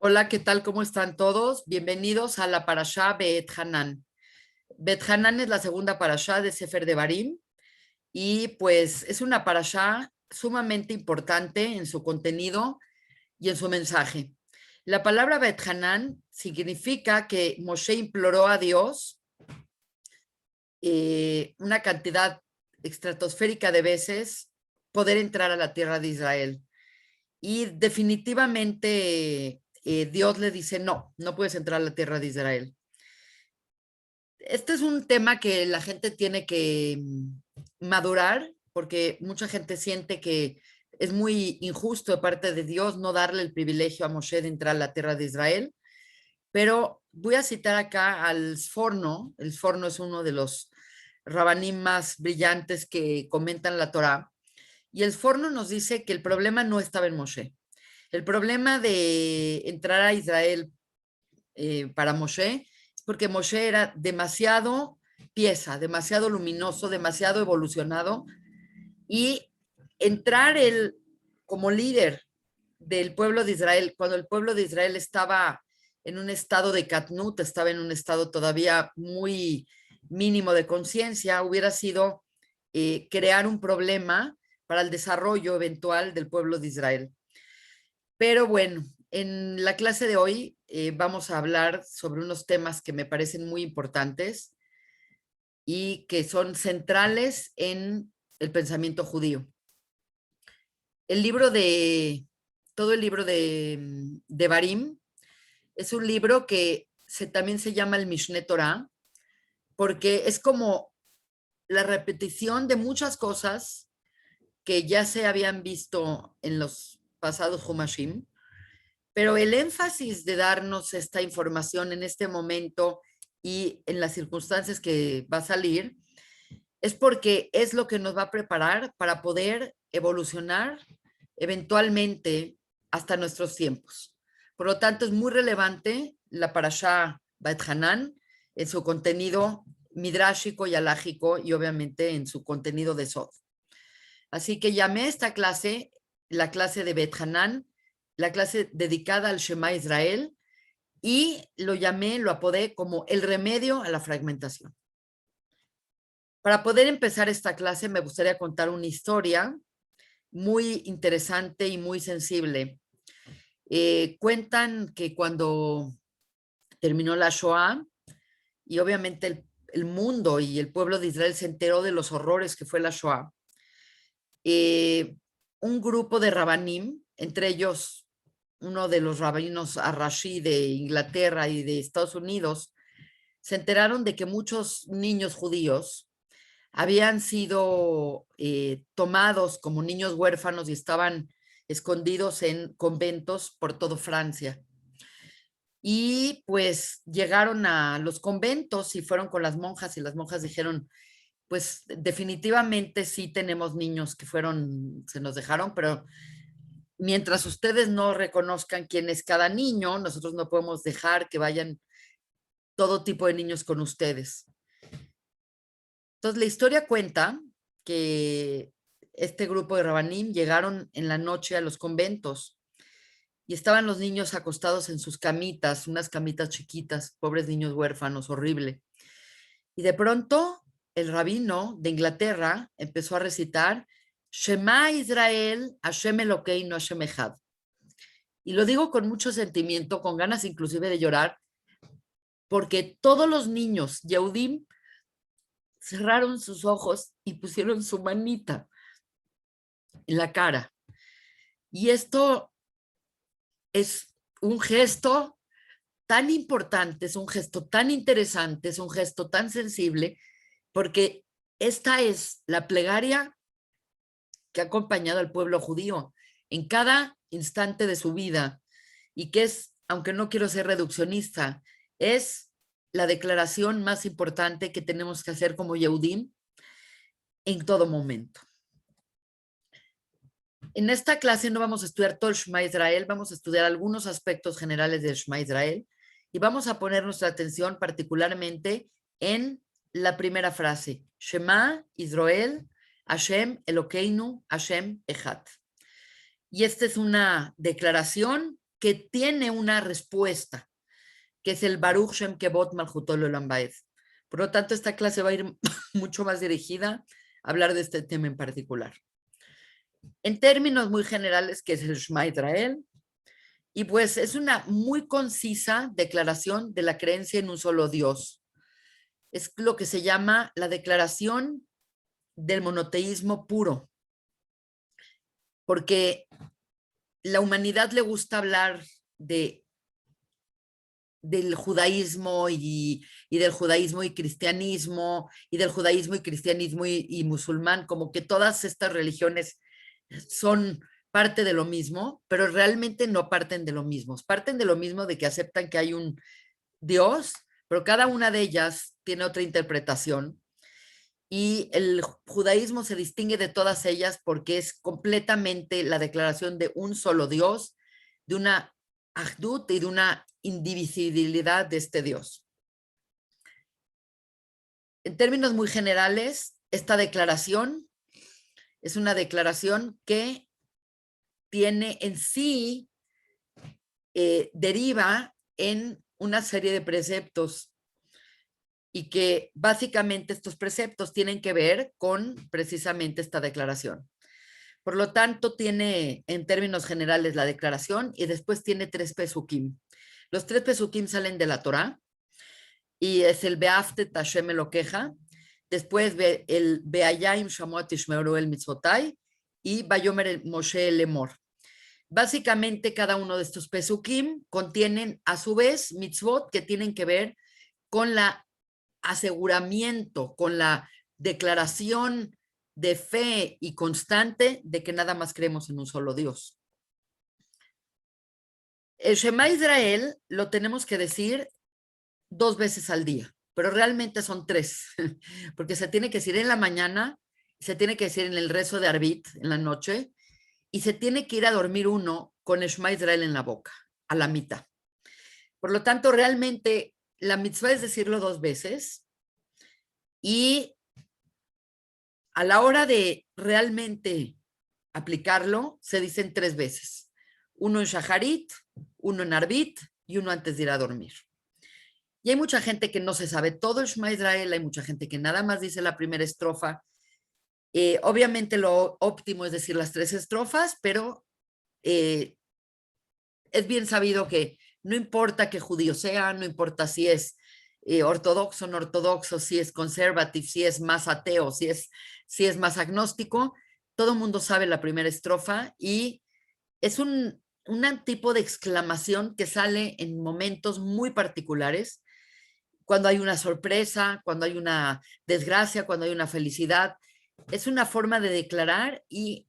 Hola, ¿qué tal? ¿Cómo están todos? Bienvenidos a la parashá Beet Hanan. Beet Hanan es la segunda parashá de Sefer de Barim y pues es una parashá sumamente importante en su contenido y en su mensaje. La palabra Beet Hanan significa que Moshe imploró a Dios una cantidad estratosférica de veces poder entrar a la tierra de Israel. Y definitivamente Dios le dice, no, no puedes entrar a la tierra de Israel. Este es un tema que la gente tiene que madurar porque mucha gente siente que es muy injusto de parte de Dios no darle el privilegio a Moshe de entrar a la tierra de Israel, pero voy a citar acá al Sforno. El Sforno es uno de los rabanim más brillantes que comentan la Torá, y el Sforno nos dice que el problema no estaba en Moshe. El problema de entrar a Israel para Moshe es porque Moshe era demasiado pieza, demasiado luminoso, demasiado evolucionado, y entrar él como líder del pueblo de Israel, cuando el pueblo de Israel estaba en un estado de katnut, estaba en un estado todavía muy mínimo de conciencia, hubiera sido crear un problema para el desarrollo eventual del pueblo de Israel. Pero bueno, en la clase de hoy vamos a hablar sobre unos temas que me parecen muy importantes y que son centrales en el pensamiento judío. El libro de, todo el libro de Barim es un libro que también se llama el Mishneh Torah, porque es como la repetición de muchas cosas que ya se habían visto en los pasados Humashim, pero el énfasis de darnos esta información en este momento y en las circunstancias que va a salir es porque es lo que nos va a preparar para poder evolucionar eventualmente hasta nuestros tiempos. Por lo tanto, es muy relevante la parashá Beit Hanan en su contenido midrashico y alágico y obviamente en su contenido de Sod. Así que llamé esta clase la clase de Beit Hanan, la clase dedicada al Shema Israel, y lo apodé como el remedio a la fragmentación. Para poder empezar esta clase me gustaría contar una historia muy interesante y muy sensible. Cuentan que cuando terminó la Shoah, y obviamente el mundo y el pueblo de Israel se enteró de los horrores que fue la Shoah, un grupo de rabanim, entre ellos uno de los rabinos Arashi de Inglaterra y de Estados Unidos, se enteraron de que muchos niños judíos habían sido tomados como niños huérfanos y estaban escondidos en conventos por toda Francia. Y pues llegaron a los conventos y fueron con las monjas y las monjas dijeron, pues definitivamente sí tenemos niños que fueron, se nos dejaron, pero mientras ustedes no reconozcan quién es cada niño, nosotros no podemos dejar que vayan todo tipo de niños con ustedes. Entonces, la historia cuenta que este grupo de Rabanim llegaron en la noche a los conventos y estaban los niños acostados en sus camitas, unas camitas chiquitas, pobres niños huérfanos, horrible. Y de pronto, el rabino de Inglaterra empezó a recitar Shema Israel, Hashem Elokeinu, Hashem Echad. Y lo digo con mucho sentimiento, con ganas inclusive de llorar, porque todos los niños Yehudim cerraron sus ojos y pusieron su manita en la cara. Y esto es un gesto tan importante, es un gesto tan interesante, es un gesto tan sensible, porque esta es la plegaria que ha acompañado al pueblo judío en cada instante de su vida y que es, aunque no quiero ser reduccionista, es la declaración más importante que tenemos que hacer como Yehudim en todo momento. En esta clase no vamos a estudiar todo el Shema Israel, vamos a estudiar algunos aspectos generales del Shema Israel y vamos a poner nuestra atención particularmente en la primera frase, Shema Israel, Hashem Elokeinu, Hashem Echad. Y esta es una declaración que tiene una respuesta, que es el Baruch Shem Kevod Malchuto Leolam Vaed. Por lo tanto, esta clase va a ir mucho más dirigida a hablar de este tema en particular. En términos muy generales, ¿qué es el Shema Israel? Y pues es una muy concisa declaración de la creencia en un solo Dios. Es lo que se llama la declaración del monoteísmo puro, porque la humanidad le gusta hablar del judaísmo y del judaísmo y cristianismo, y del judaísmo y cristianismo y musulmán, como que todas estas religiones son parte de lo mismo, pero realmente no parten de lo mismo. Parten de lo mismo de que aceptan que hay un Dios, pero cada una de ellas tiene otra interpretación. Y el judaísmo se distingue de todas ellas porque es completamente la declaración de un solo Dios, de una ahdut y de una indivisibilidad de este Dios. En términos muy generales, esta declaración es una declaración que tiene en sí, deriva en una serie de preceptos y que básicamente estos preceptos tienen que ver con precisamente esta declaración. Por lo tanto, tiene en términos generales la declaración y después tiene 3 pesukim. Los 3 pesukim salen de la Torá y es el Beafte Tashem Elokeja, después el Beayim Shamuat Ishmeru el Mitzvotai y Bayomer el Moshe el Emor. Básicamente, cada uno de estos pesukim contienen a su vez mitzvot que tienen que ver con la aseguramiento, con la declaración de fe y constante de que nada más creemos en un solo Dios. El Shema Israel lo tenemos que decir 2 veces al día, pero realmente son 3, porque se tiene que decir en la mañana, se tiene que decir en el rezo de Arbit en la noche, y se tiene que ir a dormir uno con el Shema Israel en la boca, a la mitad. Por lo tanto, realmente la mitzvah es decirlo 2 veces, y a la hora de realmente aplicarlo, se dicen 3 veces. Uno en Shaharit, uno en Arbit y uno antes de ir a dormir. Y hay mucha gente que no se sabe todo el Shema Israel, hay mucha gente que nada más dice la primera estrofa. Obviamente lo óptimo es decir las 3 estrofas, pero es bien sabido que no importa qué judío sea, no importa si es ortodoxo, no ortodoxo, si es conservative, si es más ateo, si es más agnóstico, todo el mundo sabe la primera estrofa y es un tipo de exclamación que sale en momentos muy particulares, cuando hay una sorpresa, cuando hay una desgracia, cuando hay una felicidad. Es una forma de declarar y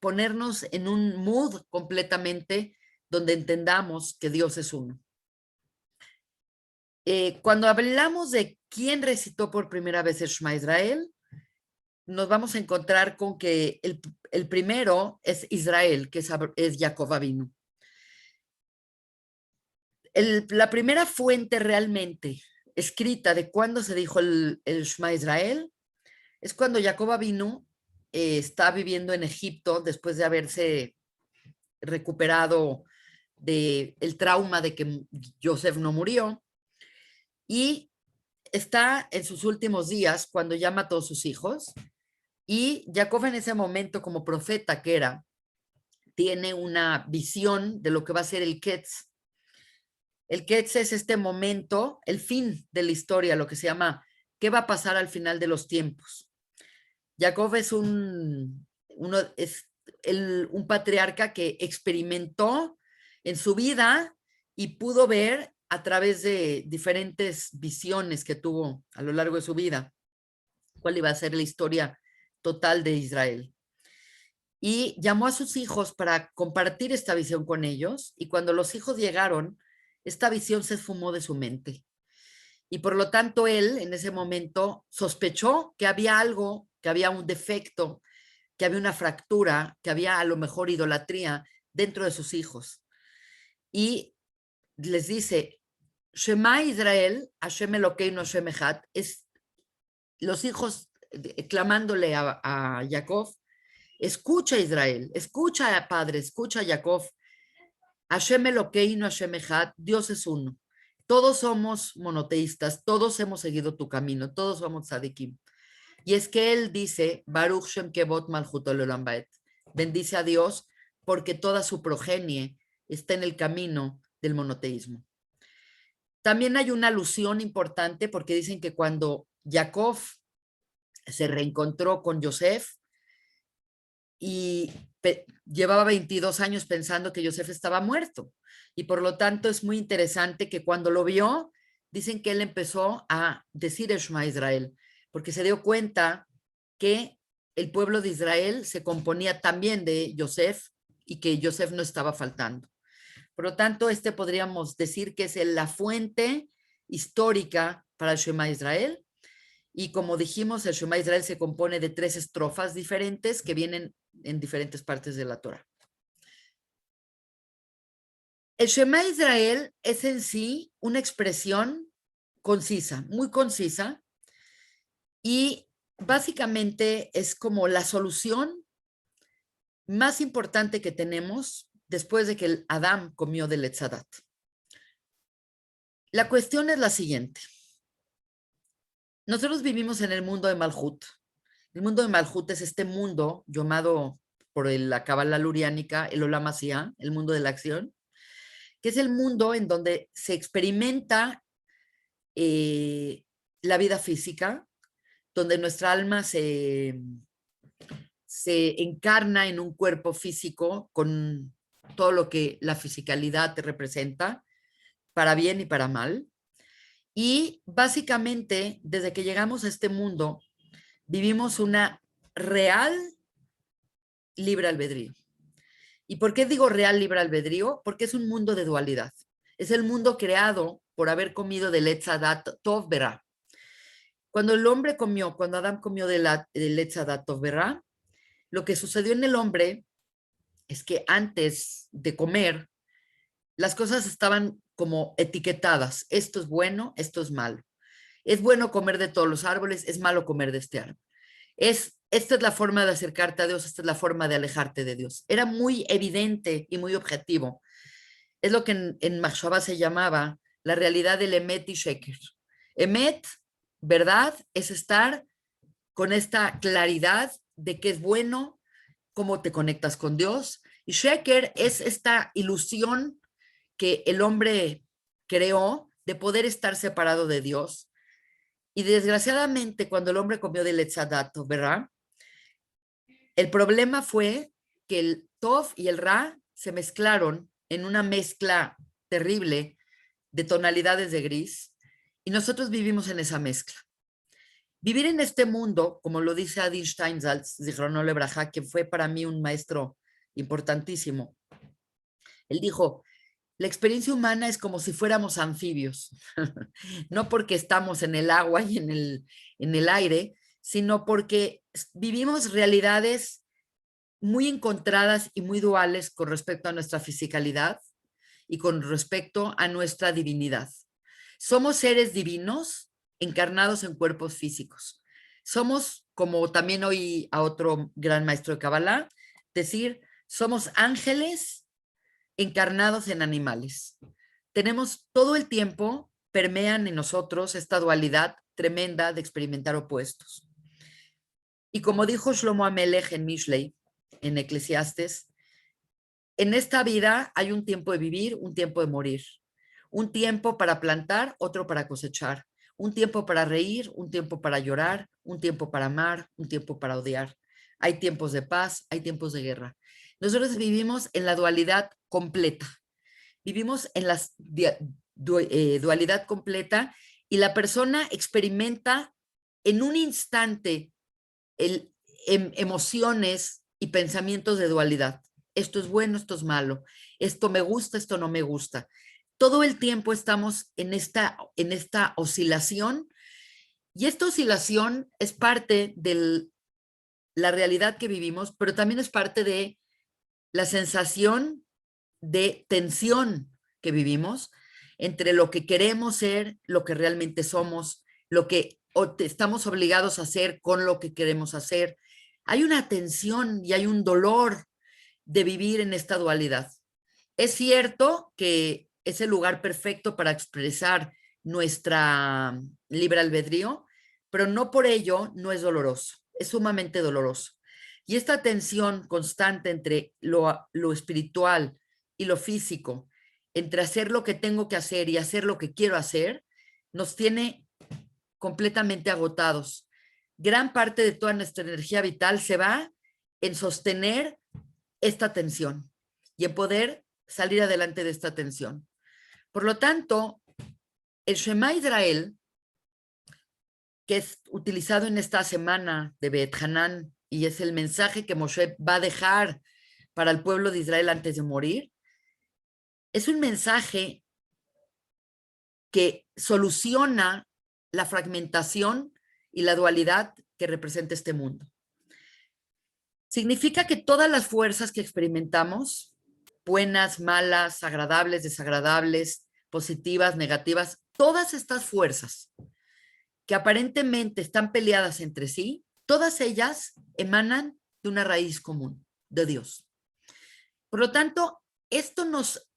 ponernos en un mood completamente donde entendamos que Dios es uno. Cuando hablamos de quién recitó por primera vez el Shema Israel, nos vamos a encontrar con que el primero es Israel, que es Jacob Avinu. La primera fuente realmente escrita de cuándo se dijo el Shema Israel es cuando Jacob Avinu está viviendo en Egipto después de haberse recuperado del trauma de que Joseph no murió y está en sus últimos días cuando llama a todos sus hijos y Jacob en ese momento como profeta que era, tiene una visión de lo que va a ser el Ketz. El Ketz es este momento, el fin de la historia, lo que se llama, ¿qué va a pasar al final de los tiempos? Jacob es un patriarca que experimentó en su vida y pudo ver a través de diferentes visiones que tuvo a lo largo de su vida cuál iba a ser la historia total de Israel. Y llamó a sus hijos para compartir esta visión con ellos y cuando los hijos llegaron, esta visión se esfumó de su mente. Y por lo tanto él en ese momento sospechó que había algo, que había un defecto, que había una fractura, que había a lo mejor idolatría dentro de sus hijos. Y les dice, Shema Israel, Hashem Elokeinu Hashem Echad, es los hijos clamándole a Jacob, escucha Israel, escucha Padre, escucha Jacob, Hashem Elokeinu, Hashem Echad, Dios es uno. Todos somos monoteístas, todos hemos seguido tu camino, todos somos tzadikim. Y es que él dice, Baruch Shem Kevot Malchut Olam Baed, bendice a Dios porque toda su progenie está en el camino del monoteísmo. También hay una alusión importante porque dicen que cuando Jacob se reencontró con Yosef y llevaba 22 años pensando que Yosef estaba muerto. Y por lo tanto es muy interesante que cuando lo vio, dicen que él empezó a decir el Shema Israel, porque se dio cuenta que el pueblo de Israel se componía también de Yosef y que Yosef no estaba faltando. Por lo tanto, podríamos decir que es la fuente histórica para el Shema Israel. Y como dijimos, el Shema Israel se compone de 3 estrofas diferentes que vienen en diferentes partes de la Torah. El Shema Israel es en sí una expresión concisa, muy concisa, y básicamente es como la solución más importante que tenemos después de que el Adán comió del Etzadat. La cuestión es la siguiente. Nosotros vivimos en el mundo de Malhut. El mundo de Malhut es este mundo llamado por la Kabbalah luriánica el Olam Asiá, el mundo de la acción, que es el mundo en donde se experimenta la vida física, donde nuestra alma se encarna en un cuerpo físico con todo lo que la fisicalidad te representa, para bien y para mal. Y básicamente, desde que llegamos a este mundo, vivimos una real libre albedrío. ¿Y por qué digo real libre albedrío? Porque es un mundo de dualidad. Es el mundo creado por haber comido del Etzadat Tov Berá. Cuando el hombre comió, cuando Adán comió del Etzadat Tov Berá, lo que sucedió en el hombre es que antes de comer, las cosas estaban como etiquetadas. Esto es bueno, esto es malo. Es bueno comer de todos los árboles, es malo comer de este árbol. Esta es la forma de acercarte a Dios, esta es la forma de alejarte de Dios. Era muy evidente y muy objetivo. Es lo que en Machshavá se llamaba la realidad del Emet y Sheker. Emet, verdad, es estar con esta claridad de qué es bueno, cómo te conectas con Dios. Y Sheker es esta ilusión que el hombre creó de poder estar separado de Dios. Y desgraciadamente, cuando el hombre comió del Etzadat, ¿verdad? El problema fue que el Tov y el Ra se mezclaron en una mezcla terrible de tonalidades de gris y nosotros vivimos en esa mezcla. Vivir en este mundo, como lo dice Adin Steinsaltz, Zichrono Lebraja, que fue para mí un maestro importantísimo. Él dijo, la experiencia humana es como si fuéramos anfibios, no porque estamos en el agua y en el aire, sino porque vivimos realidades muy encontradas y muy duales con respecto a nuestra fisicalidad y con respecto a nuestra divinidad. Somos seres divinos encarnados en cuerpos físicos. Somos, como también oí a otro gran maestro de Kabbalah decir, somos ángeles encarnados en animales. Tenemos todo el tiempo, permean en nosotros esta dualidad tremenda de experimentar opuestos. Y como dijo Shlomo Amelech en Mishlei, en Eclesiastes, en esta vida hay un tiempo de vivir, un tiempo de morir, un tiempo para plantar, otro para cosechar, un tiempo para reír, un tiempo para llorar, un tiempo para amar, un tiempo para odiar. Hay tiempos de paz, hay tiempos de guerra. Nosotros vivimos en la dualidad completa, vivimos en la dualidad completa y la persona experimenta en un instante emociones y pensamientos de dualidad. Esto es bueno, esto es malo, esto me gusta, esto no me gusta. Todo el tiempo estamos en esta oscilación y esta oscilación es parte de la realidad que vivimos, pero también es parte de la sensación de tensión que vivimos entre lo que queremos ser, lo que realmente somos, lo que estamos obligados a hacer con lo que queremos hacer. Hay una tensión y hay un dolor de vivir en esta dualidad. Es cierto que es el lugar perfecto para expresar nuestra libre albedrío, pero no por ello no es doloroso, es sumamente doloroso. Y esta tensión constante entre lo espiritual y lo físico, entre hacer lo que tengo que hacer y hacer lo que quiero hacer, nos tiene completamente agotados. Gran parte de toda nuestra energía vital se va en sostener esta tensión y en poder salir adelante de esta tensión. Por lo tanto, el Shema Israel, que es utilizado en esta semana de Bet Hanan y es el mensaje que Moshe va a dejar para el pueblo de Israel antes de morir, es un mensaje que soluciona la fragmentación y la dualidad que representa este mundo. Significa que todas las fuerzas que experimentamos, buenas, malas, agradables, desagradables, positivas, negativas, todas estas fuerzas que aparentemente están peleadas entre sí, todas ellas emanan de una raíz común, de Dios. Por lo tanto, esto nos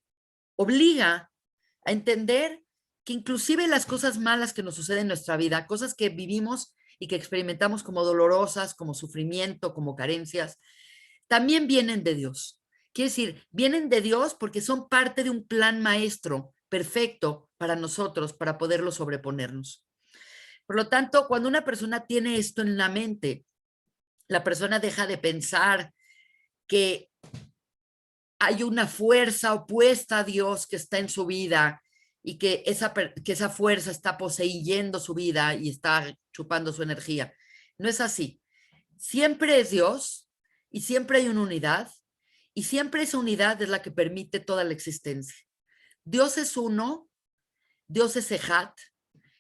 obliga a entender que inclusive las cosas malas que nos suceden en nuestra vida, cosas que vivimos y que experimentamos como dolorosas, como sufrimiento, como carencias, también vienen de Dios. Quiere decir, vienen de Dios porque son parte de un plan maestro perfecto para nosotros, para poderlo sobreponernos. Por lo tanto, cuando una persona tiene esto en la mente, la persona deja de pensar que hay una fuerza opuesta a Dios que está en su vida y que esa fuerza está poseyendo su vida y está chupando su energía. No es así. Siempre es Dios y siempre hay una unidad y siempre esa unidad es la que permite toda la existencia. Dios es uno, Dios es Ejat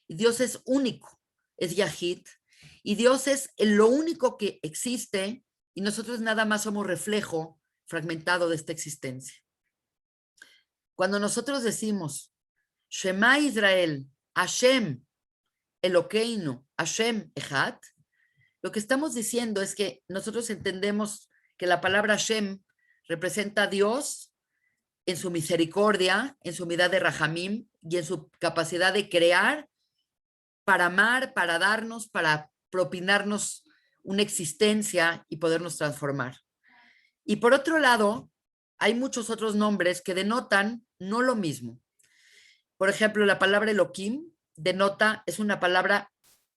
y Dios es único, es Yahid y Dios es lo único que existe y nosotros nada más somos reflejo fragmentado de esta existencia. Cuando nosotros decimos Shema Israel, Hashem Elokeinu, Hashem Echad, lo que estamos diciendo es que nosotros entendemos que la palabra Hashem representa a Dios en su misericordia, en su unidad de Rahamim y en su capacidad de crear para amar, para darnos, para propinarnos una existencia y podernos transformar. Y por otro lado, hay muchos otros nombres que denotan no lo mismo. Por ejemplo, la palabra Elohim denota, es una palabra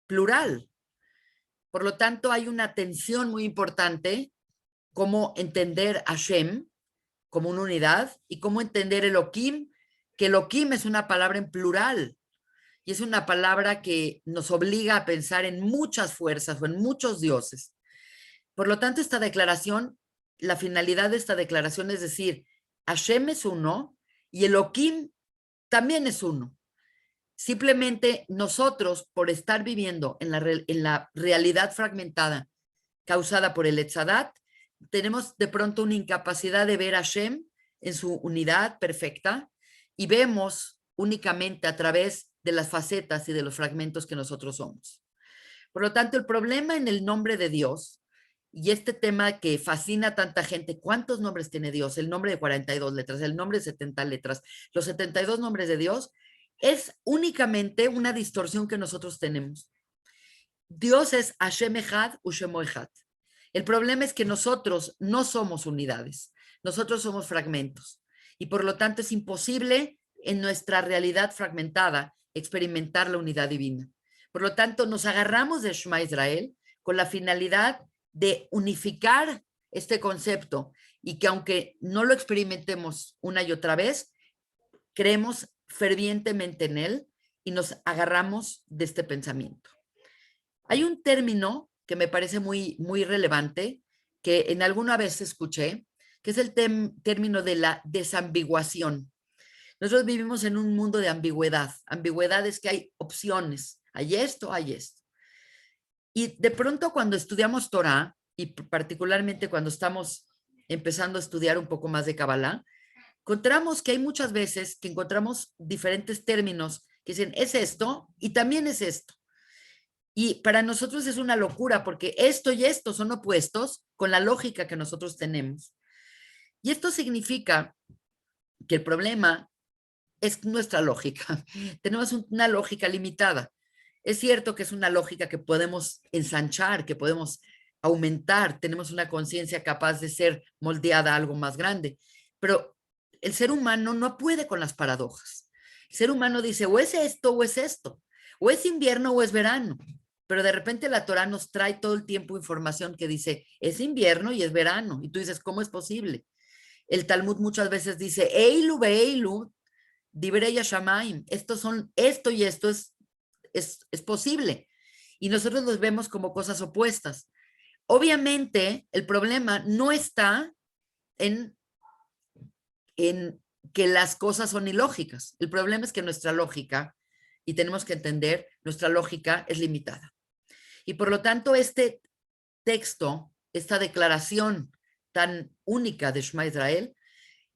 plural. Por lo tanto, hay una tensión muy importante cómo entender a Hashem como una unidad y cómo entender Elohim, que Elohim es una palabra en plural y es una palabra que nos obliga a pensar en muchas fuerzas o en muchos dioses. Por lo tanto, esta declaración, la finalidad de esta declaración es decir, Hashem es uno y Elohim también es uno. Simplemente nosotros, por estar viviendo en la realidad fragmentada causada por el Etzadat, tenemos de pronto una incapacidad de ver a Hashem en su unidad perfecta y vemos únicamente a través de las facetas y de los fragmentos que nosotros somos. Por lo tanto, el problema en el nombre de Dios y este tema que fascina a tanta gente, ¿cuántos nombres tiene Dios? El nombre de 42 letras, el nombre de 70 letras, los 72 nombres de Dios, es únicamente una distorsión que nosotros tenemos. Dios es Hashem Echad, Ushemo Echad. El problema es que nosotros no somos unidades, nosotros somos fragmentos y por lo tanto es imposible en nuestra realidad fragmentada experimentar la unidad divina. Por lo tanto, nos agarramos de Shema Israel con la finalidad de unificar este concepto y que aunque no lo experimentemos una y otra vez, creemos fervientemente en él y nos agarramos de este pensamiento. Hay un término que me parece muy, muy relevante, que en alguna vez escuché, que es el término de la desambiguación. Nosotros vivimos en un mundo de ambigüedad. Ambigüedad es que hay opciones, hay esto, hay esto. Y de pronto cuando estudiamos Torah, y particularmente cuando estamos empezando a estudiar un poco más de Kabbalah, encontramos que hay muchas veces que encontramos diferentes términos que dicen, es esto y también es esto. Y para nosotros es una locura porque esto y esto son opuestos con la lógica que nosotros tenemos. Y esto significa que el problema es nuestra lógica. Tenemos una lógica limitada. Es cierto que es una lógica que podemos ensanchar, que podemos aumentar, tenemos una conciencia capaz de ser moldeada a algo más grande, pero el ser humano no puede con las paradojas. El ser humano dice, o es esto o es esto, o es invierno o es verano, pero de repente la Torah nos trae todo el tiempo información que dice, es invierno y es verano, y tú dices, ¿cómo es posible? El Talmud muchas veces dice, Eilu beeilu, divrei Shamaim, esto y esto es posible. Y nosotros los vemos como cosas opuestas. Obviamente, el problema no está en, en que las cosas son ilógicas. El problema es que nuestra lógica, y tenemos que entender, nuestra lógica es limitada. Y por lo tanto, este texto, esta declaración tan única de Shema Israel,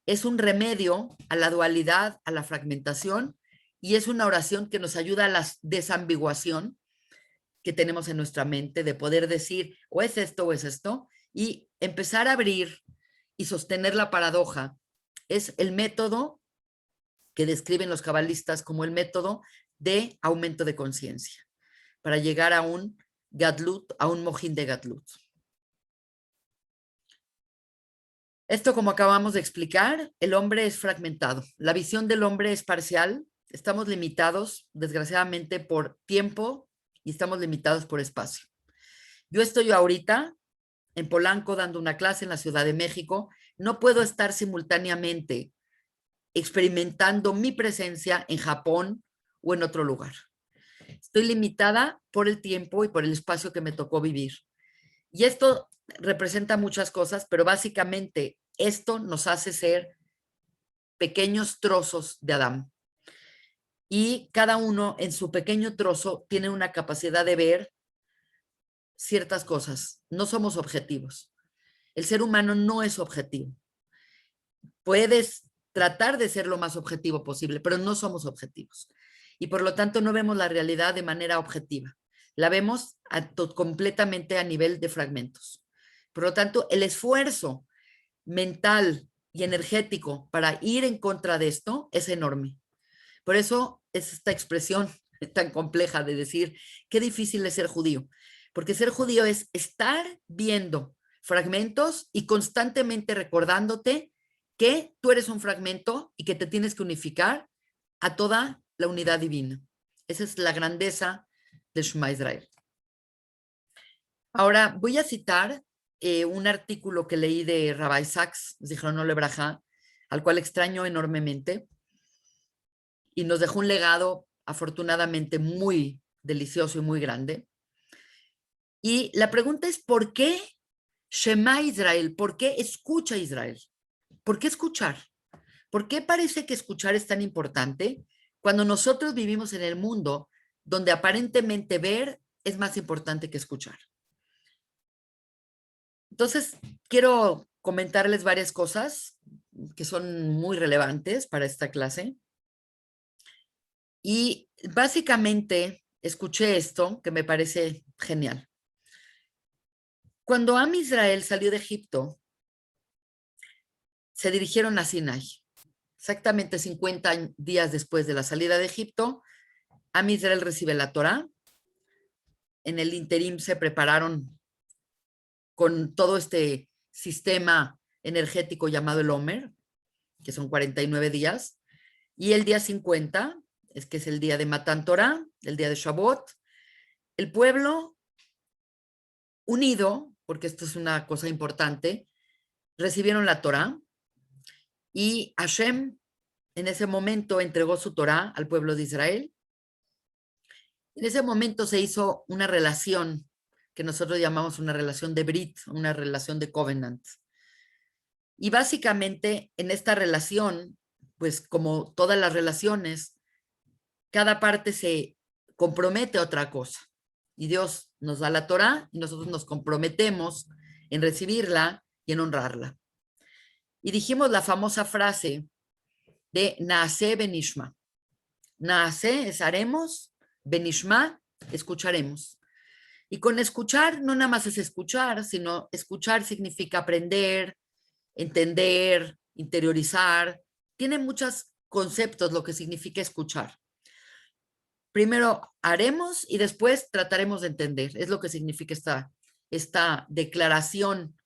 es un remedio a la dualidad, a la fragmentación, y es una oración que nos ayuda a la desambiguación que tenemos en nuestra mente de poder decir o es esto o es esto, y empezar a abrir y sostener la paradoja. Es el método que describen los cabalistas como el método de aumento de conciencia, para llegar a un gadlut, a un mojín de gadlut. Esto, como acabamos de explicar, el hombre es fragmentado. La visión del hombre es parcial. Estamos limitados, desgraciadamente, por tiempo y estamos limitados por espacio. Yo estoy ahorita en Polanco dando una clase en la Ciudad de México. No puedo estar simultáneamente experimentando mi presencia en Japón o en otro lugar. Estoy limitada por el tiempo y por el espacio que me tocó vivir. Y esto representa muchas cosas, pero básicamente esto nos hace ser pequeños trozos de Adán. Y cada uno en su pequeño trozo tiene una capacidad de ver ciertas cosas. No somos objetivos. El ser humano no es objetivo. Puedes tratar de ser lo más objetivo posible, pero no somos objetivos. Y por lo tanto no vemos la realidad de manera objetiva. La vemos completamente a nivel de fragmentos. Por lo tanto, el esfuerzo mental y energético para ir en contra de esto es enorme. Por eso es esta expresión tan compleja de decir qué difícil es ser judío, porque ser judío es estar viendo fragmentos y constantemente recordándote que tú eres un fragmento y que te tienes que unificar a toda la unidad divina. Esa es la grandeza de Shema Israel. Ahora voy a citar un artículo que leí de Rabbi Sachs, Zichrono Lebraja, al cual extraño enormemente, y nos dejó un legado afortunadamente muy delicioso y muy grande. Y la pregunta es, ¿por qué Shema Israel? ¿Por qué escucha Israel? ¿Por qué escuchar? ¿Por qué parece que escuchar es tan importante cuando nosotros vivimos en el mundo donde aparentemente ver es más importante que escuchar? Entonces, quiero comentarles varias cosas que son muy relevantes para esta clase. Y básicamente escuché esto que me parece genial. Cuando Am Israel salió de Egipto, se dirigieron a Sinai. Exactamente 50 días después de la salida de Egipto, Am Israel recibe la Torá. En el interim se prepararon con todo este sistema energético llamado el Omer, que son 49 días, y el día 50, que es el día de Matan Torá, el día de Shavuot, el pueblo unido, porque esto es una cosa importante, recibieron la Torá y Hashem en ese momento entregó su Torá al pueblo de Israel. En ese momento se hizo una relación que nosotros llamamos una relación de Brit, una relación de covenant. Y básicamente en esta relación, pues como todas las relaciones, cada parte se compromete a otra cosa. Y Dios nos da la Torá y nosotros nos comprometemos en recibirla y en honrarla. Y dijimos la famosa frase de Naaseh Benishma. Naaseh es haremos, Benishma escucharemos. Y con escuchar no nada más es escuchar, sino escuchar significa aprender, entender, interiorizar, tiene muchos conceptos lo que significa escuchar. Primero haremos y después trataremos de entender. Es lo que significa esta declaración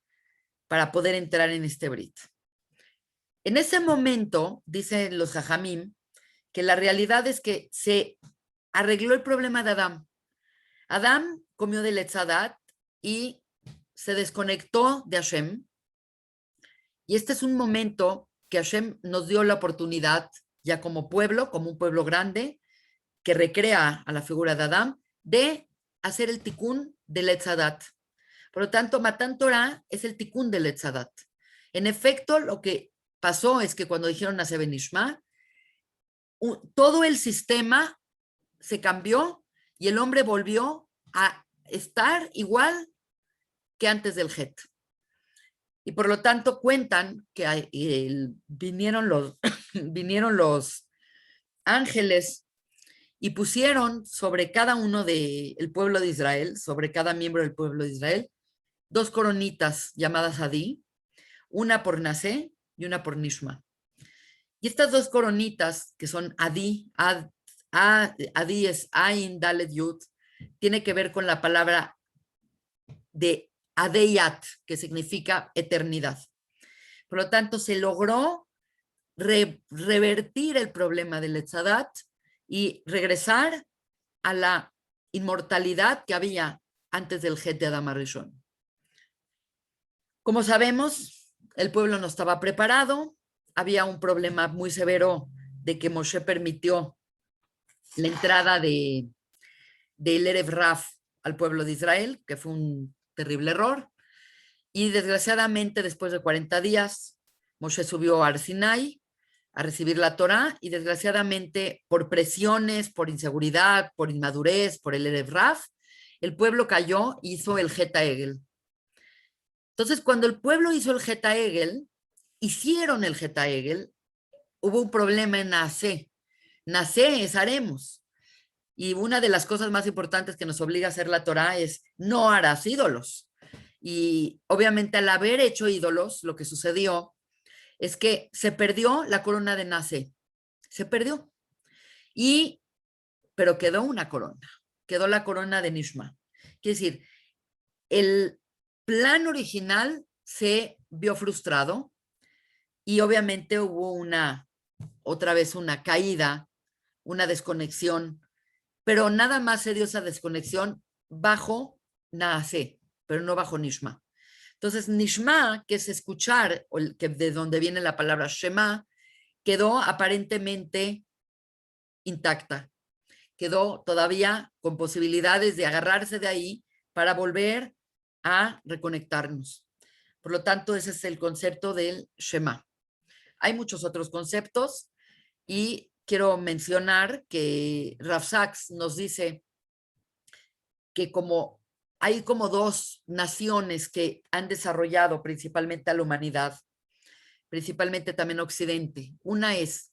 para poder entrar en este Brit. En ese momento, dicen los Jajamim, que la realidad es que se arregló el problema de Adán. Adán comió del Etzadat y se desconectó de Hashem. Y este es un momento que Hashem nos dio la oportunidad, ya como pueblo, como un pueblo grande, que recrea a la figura de Adán, de hacer el tikkun del Etzadat. Por lo tanto, Matan Torah es el tikkun del Etzadat. En efecto, lo que pasó es que cuando dijeron Nase Benishma, todo el sistema se cambió y el hombre volvió a estar igual que antes del Het. Y por lo tanto cuentan que vinieron los ángeles y pusieron sobre cada uno del pueblo de Israel, sobre cada miembro del pueblo de Israel, 2 coronitas llamadas Adí, una por Nasé y una por Nishma. Y estas 2 coronitas, que son Adí, Adí es Ain, Dalet, Yud, tiene que ver con la palabra de Adeyat, que significa eternidad. Por lo tanto, se logró revertir el problema del Etzadat y regresar a la inmortalidad que había antes del Het de Adam Arishon. Como sabemos, el pueblo no estaba preparado, había un problema muy severo de que Moshe permitió la entrada del Erev Raf al pueblo de Israel, que fue un terrible error, y desgraciadamente después de 40 días, Moshe subió a Har Sinai a recibir la Torá y desgraciadamente por presiones, por inseguridad, por inmadurez, por el Erev Raf, el pueblo cayó y hizo el Geta Egel. Entonces, cuando el pueblo hizo el Geta Egel, hicieron el Geta Egel, hubo un problema en Naasé. Naasé es haremos. Y una de las cosas más importantes que nos obliga a hacer la Torá es no harás ídolos. Y obviamente al haber hecho ídolos, lo que sucedió es que se perdió la corona de Naasé. Se perdió. Pero quedó una corona. Quedó la corona de Nishma. Quiere decir, el plan original se vio frustrado y obviamente hubo otra vez una caída, una desconexión, pero nada más se dio esa desconexión bajo Naasé, pero no bajo Nishma. Entonces, Nishma, que es escuchar, de donde viene la palabra Shema, quedó aparentemente intacta. Quedó todavía con posibilidades de agarrarse de ahí para volver a reconectarnos. Por lo tanto, ese es el concepto del Shema. Hay muchos otros conceptos y quiero mencionar que Rav Sachs nos dice que hay como 2 naciones que han desarrollado principalmente a la humanidad, principalmente también Occidente. Una es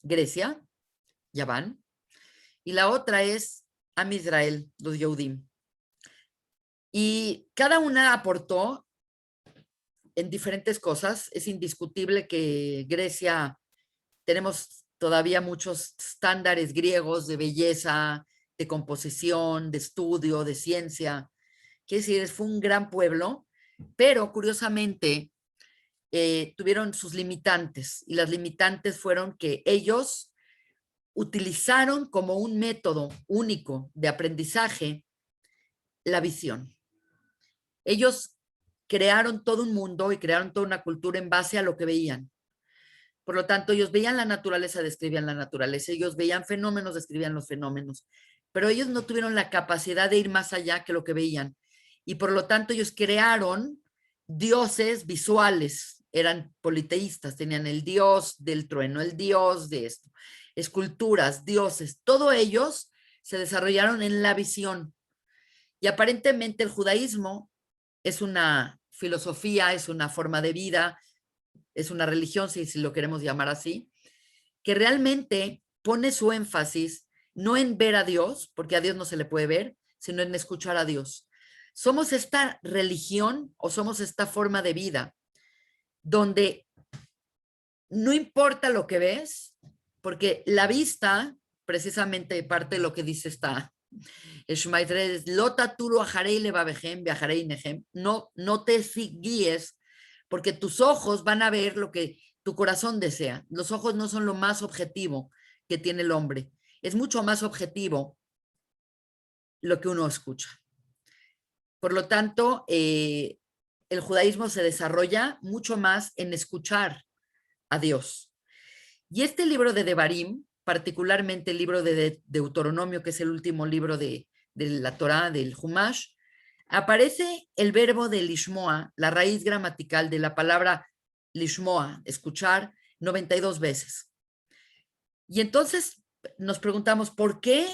Grecia, Yaván, y la otra es Am Israel, los Yehudim. Y cada una aportó en diferentes cosas. Es indiscutible que Grecia, tenemos todavía muchos estándares griegos de belleza, de composición, de estudio, de ciencia. Quiere decir, fue un gran pueblo, pero curiosamente tuvieron sus limitantes y las limitantes fueron que ellos utilizaron como un método único de aprendizaje la visión. Ellos crearon todo un mundo y crearon toda una cultura en base a lo que veían. Por lo tanto, ellos veían la naturaleza, describían la naturaleza, ellos veían fenómenos, describían los fenómenos, pero ellos no tuvieron la capacidad de ir más allá que lo que veían. Y por lo tanto, ellos crearon dioses visuales, eran politeístas, tenían el dios del trueno, el dios de esto, esculturas, dioses, todos ellos se desarrollaron en la visión. Y aparentemente el judaísmo es una filosofía, es una forma de vida, es una religión, si lo queremos llamar así, que realmente pone su énfasis no en ver a Dios, porque a Dios no se le puede ver, sino en escuchar a Dios. Somos esta religión o somos esta forma de vida donde no importa lo que ves, porque la vista, precisamente parte de lo que dice el Shema Israel es, Lota turu ajarei levavejem, viajarei nejem. No te guíes, porque tus ojos van a ver lo que tu corazón desea. Los ojos no son lo más objetivo que tiene el hombre. Es mucho más objetivo lo que uno escucha. Por lo tanto, el judaísmo se desarrolla mucho más en escuchar a Dios. Y este libro de Devarim, particularmente el libro de Deuteronomio, que es el último libro de la Torá, del Humash, aparece el verbo de lishmoa, la raíz gramatical de la palabra lishmoa, escuchar, 92 veces. Y entonces nos preguntamos, ¿por qué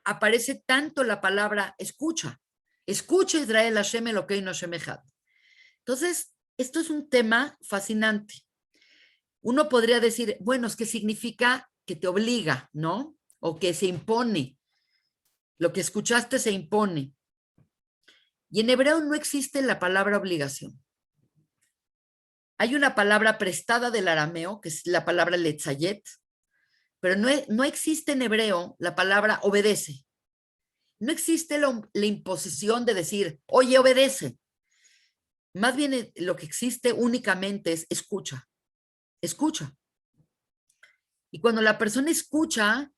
aparece tanto la palabra escucha? Escucha Israel Hashem Elokeinu Hashem Echad. Entonces, esto es un tema fascinante. Uno podría decir, bueno, es que significa que te obliga, ¿no? O que se impone. Lo que escuchaste se impone. Y en hebreo no existe la palabra obligación. Hay una palabra prestada del arameo, que es la palabra letzayet, pero no existe en hebreo la palabra obedece. No existe la imposición de decir, oye, obedece. Más bien lo que existe únicamente es escucha. Escucha. Y cuando la persona escucha,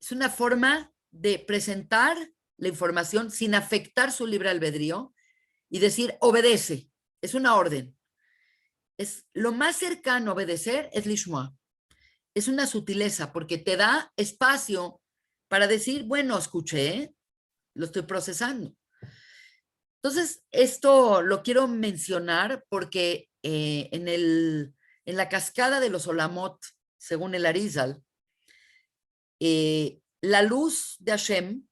es una forma de presentar la información sin afectar su libre albedrío y decir, obedece. Es una orden. Es lo más cercano a obedecer es lishma. Es una sutileza porque te da espacio para decir, bueno, escuché, lo estoy procesando. Entonces, esto lo quiero mencionar porque en la cascada de los Olamot, según el Arizal, la luz de Hashem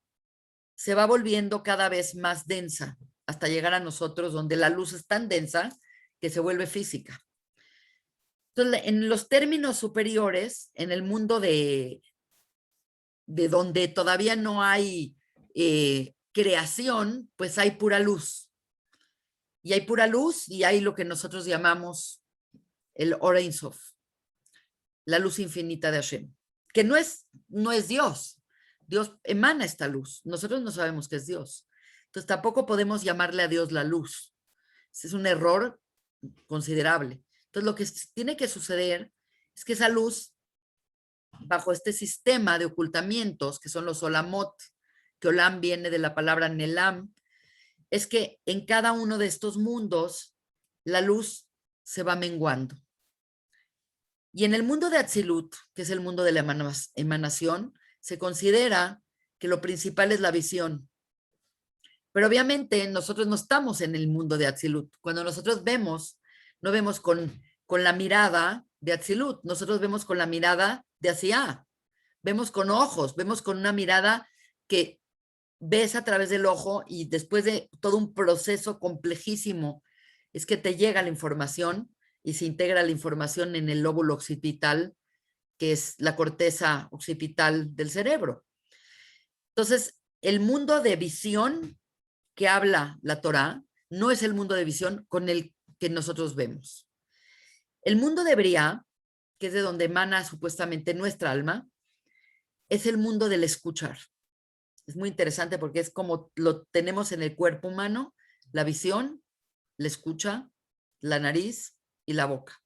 se va volviendo cada vez más densa hasta llegar a nosotros, donde la luz es tan densa que se vuelve física. Entonces, en los términos superiores, en el mundo de donde todavía no hay creación, pues hay pura luz. Y hay pura luz y hay lo que nosotros llamamos el Or Ein Sof, la luz infinita de Hashem, que no es Dios. Dios emana esta luz. Nosotros no sabemos qué es Dios. Entonces tampoco podemos llamarle a Dios la luz. Es un error considerable. Entonces lo que tiene que suceder es que esa luz, bajo este sistema de ocultamientos, que son los olamot, que olam viene de la palabra nelam, es que en cada uno de estos mundos la luz se va menguando. Y en el mundo de Atzilut, que es el mundo de la emanación, se considera que lo principal es la visión. Pero obviamente nosotros no estamos en el mundo de Atzilut. Cuando nosotros vemos, no vemos con la mirada de Atzilut, nosotros vemos con la mirada de Asiá. Vemos con ojos, vemos con una mirada que ves a través del ojo y después de todo un proceso complejísimo es que te llega la información y se integra la información en el lóbulo occipital, que es la corteza occipital del cerebro. Entonces, el mundo de visión que habla la Torá no es el mundo de visión con el que nosotros vemos. El mundo de Briá, que es de donde emana supuestamente nuestra alma, es el mundo del escuchar. Es muy interesante porque es como lo tenemos en el cuerpo humano, la visión, la escucha, la nariz y la boca.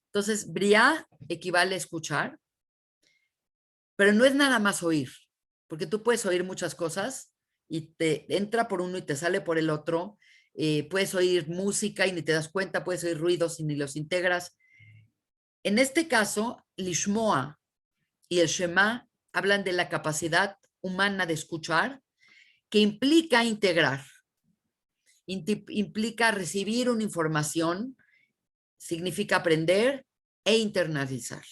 Entonces, Briá equivale a escuchar, pero no es nada más oír, porque tú puedes oír muchas cosas y te entra por uno y te sale por el otro. Puedes oír música y ni te das cuenta, puedes oír ruidos y ni los integras. En este caso, Lishmoa y el Shema hablan de la capacidad humana de escuchar, que implica integrar, implica recibir una información, significa aprender e internalizar.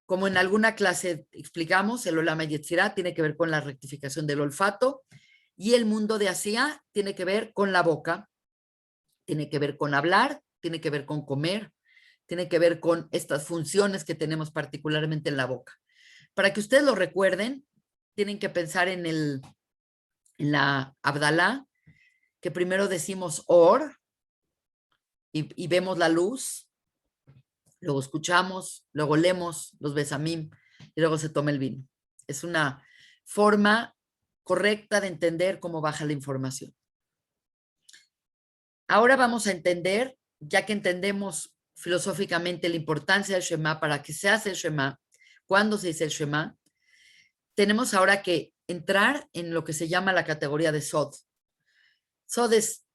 Como en alguna clase explicamos, el Olam Yetzirah tiene que ver con la rectificación del olfato y el mundo de Asiá tiene que ver con la boca, tiene que ver con hablar, tiene que ver con comer, tiene que ver con estas funciones que tenemos particularmente en la boca. Para que ustedes lo recuerden, tienen que pensar en la Abdalá, que primero decimos Or y vemos la luz, luego escuchamos, luego leemos los besamim y luego se toma el vino. Es una forma correcta de entender cómo baja la información. Ahora vamos a entender, ya que entendemos filosóficamente la importancia del Shema, para qué se hace el Shema, cuándo se dice el Shema, tenemos ahora que entrar en lo que se llama la categoría de Sod. Sod es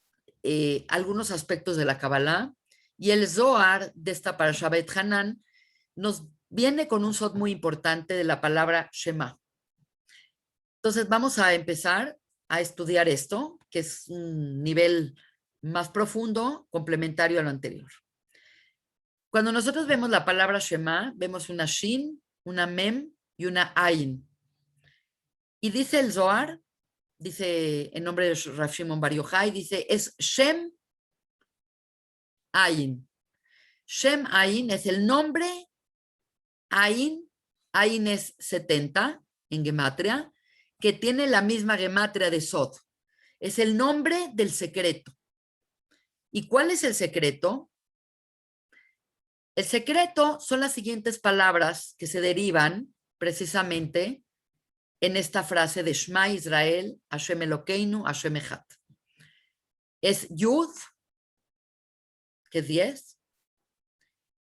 algunos aspectos de la Kabbalah, y el Zohar de esta Parashá Bet Hanan nos viene con un Sod muy importante de la palabra Shema. Entonces vamos a empezar a estudiar esto, que es un nivel más profundo, complementario a lo anterior. Cuando nosotros vemos la palabra Shema, vemos una Shin, una Mem y una Ain. Y dice el Zohar, dice en nombre de Rav Shimon Bar Yochai, dice, es Shem Ain. Shem Ain es el nombre, Ain es 70 en gematria, que tiene la misma gematria de Sod. Es el nombre del secreto. ¿Y cuál es el secreto? El secreto son las siguientes palabras que se derivan precisamente en esta frase de Shema Israel, Hashem Elokeinu, Hashem Echad. Es Yud, que es 10,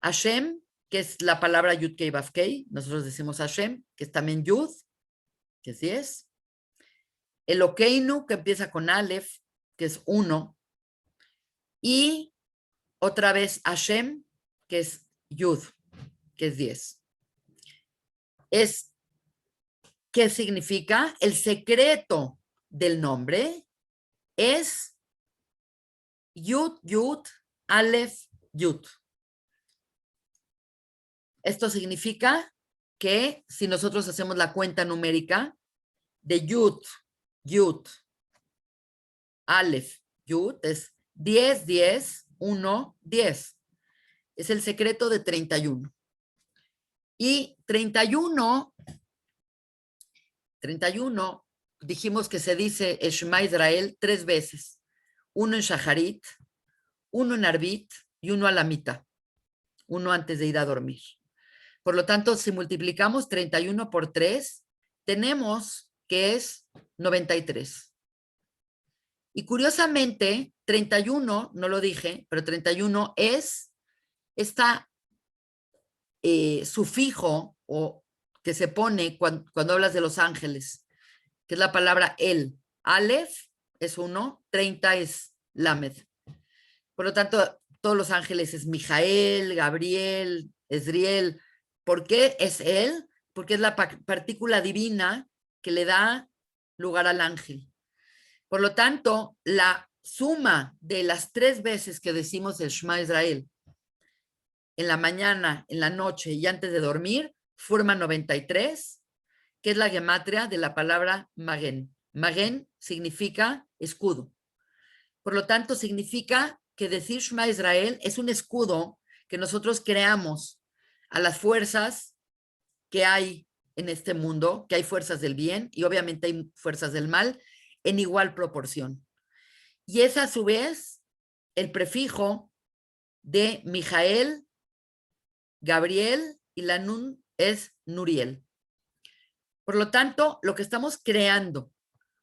Hashem, que es la palabra Yud Kei Vav Kei, nosotros decimos Hashem, que es también Yud, que es 10, Elokeinu, que empieza con Aleph, que es 1, y otra vez Hashem, que es Yud, que es 10. ¿Qué significa? El secreto del nombre es Yud, Yud, Aleph, Yud. Esto significa que si nosotros hacemos la cuenta numérica de Yud, Yud, Aleph, Yud, es 10, 10, 1, 10. Es el secreto de 31. Y 31, dijimos que se dice Shema Israel 3 veces. Uno en Shaharit, uno en Arbit y uno a la mitad. Uno antes de ir a dormir. Por lo tanto, si multiplicamos 31 por 3, tenemos que es 93. Y curiosamente, 31, no lo dije, pero 31 es esta sufijo o que se pone cuando hablas de los ángeles, que es la palabra el. Aleph es 1, 30 es Lamed. Por lo tanto, todos los ángeles es Mijael, Gabriel, Ezriel. ¿Por qué es él? Porque es la partícula divina que le da lugar al ángel. Por lo tanto, la suma de las 3 veces que decimos el Shema Israel, en la mañana, en la noche y antes de dormir, forma 93, que es la gematria de la palabra Magen. Magen significa escudo. Por lo tanto, significa que decir Shema Israel es un escudo que nosotros creamos a las fuerzas que hay en este mundo, que hay fuerzas del bien y obviamente hay fuerzas del mal en igual proporción. Y es a su vez el prefijo de Mijael, Gabriel y la Nun es Nuriel. Por lo tanto, lo que estamos creando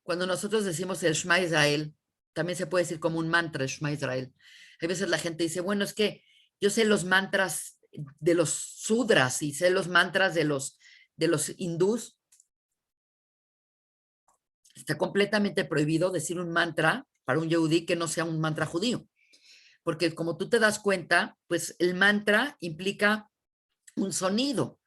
cuando nosotros decimos el Shema Israel, también se puede decir como un mantra, Shema Israel. Hay veces la gente dice, bueno, es que yo sé los mantras de los sudras y sé los mantras de los hindús. Está completamente prohibido decir un mantra para un yehudí que no sea un mantra judío. Porque como tú te das cuenta, pues el mantra implica un sonido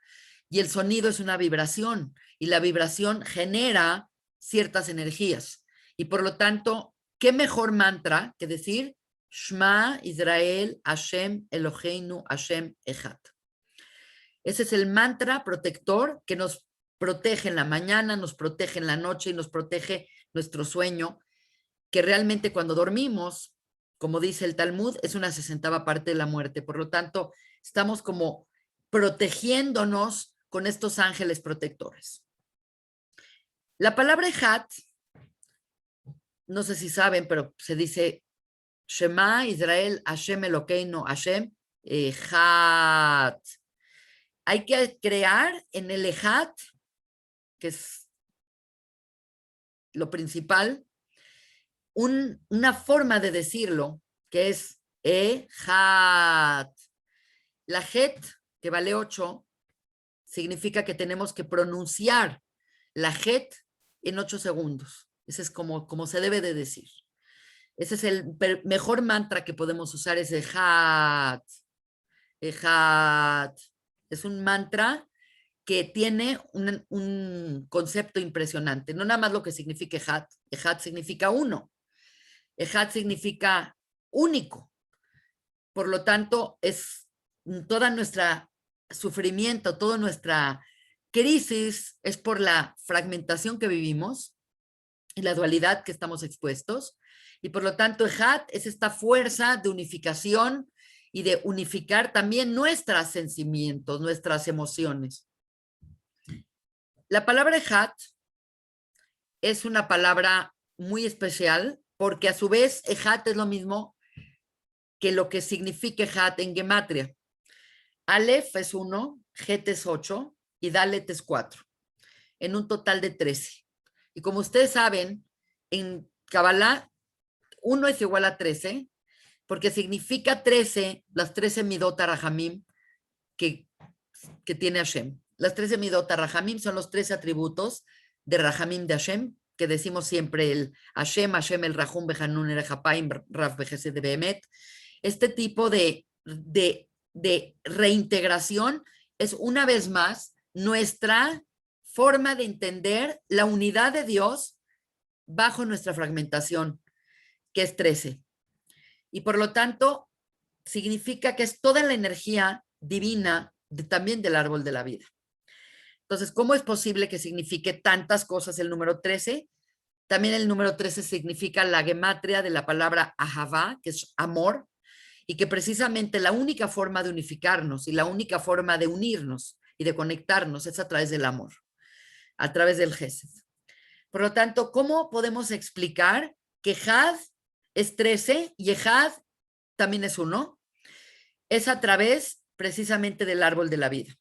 y el sonido es una vibración y la vibración genera ciertas energías. Y por lo tanto, ¿qué mejor mantra que decir Shema Israel Hashem Eloheinu Hashem Echad? Ese es el mantra protector que nos protege en la mañana, nos protege en la noche y nos protege nuestro sueño, que realmente cuando dormimos, como dice el Talmud, es una 60ª parte de la muerte. Por lo tanto, estamos como protegiéndonos con estos ángeles protectores. La palabra Echad, no sé si saben, pero se dice Shema Israel Hashem Elokeinu Hashem Ejat. Hay que crear en el Ejat, que es lo principal, una forma de decirlo, que es Ejat. La Het, que vale 8, significa que tenemos que pronunciar la Het en 8 segundos. Ese es como se debe de decir. Ese es el mejor mantra que podemos usar, es Ejat. Ejat. Es un mantra que tiene un concepto impresionante. No nada más lo que significa Ejat. Ejat significa uno. Ejat significa único. Por lo tanto, es toda nuestra sufrimiento, toda nuestra crisis es por la fragmentación que vivimos y la dualidad que estamos expuestos. Y por lo tanto, Ejat es esta fuerza de unificación y de unificar también nuestros sentimientos, nuestras emociones. La palabra Ejat es una palabra muy especial porque a su vez Ejat es lo mismo que lo que significa Ejat en gematria. Aleph es 1, Het es 8 y Dalet es 4, en un total de 13. Y como ustedes saben, en Kabbalah 1 es igual a 13 porque significa 13, las 13 midot Rahamim que tiene Hashem. Las 13 midot Rahamim son los 13 atributos de Rahamim de Hashem, que decimos siempre el Hashem, Hashem el Rahum, Behanun el Hapaim, Raf Bejese de Behemet. Este tipo de reintegración es una vez más nuestra forma de entender la unidad de Dios bajo nuestra fragmentación, que es 13. Y por lo tanto, significa que es toda la energía divina también del árbol de la vida. Entonces, ¿cómo es posible que signifique tantas cosas el número 13? También el número 13 significa la gematria de la palabra ahavá, que es amor, y que precisamente la única forma de unificarnos y la única forma de unirnos y de conectarnos es a través del amor, a través del Gesed. Por lo tanto, ¿cómo podemos explicar que Had es 13 y Ejad también es 1? Es a través precisamente del árbol de la vida.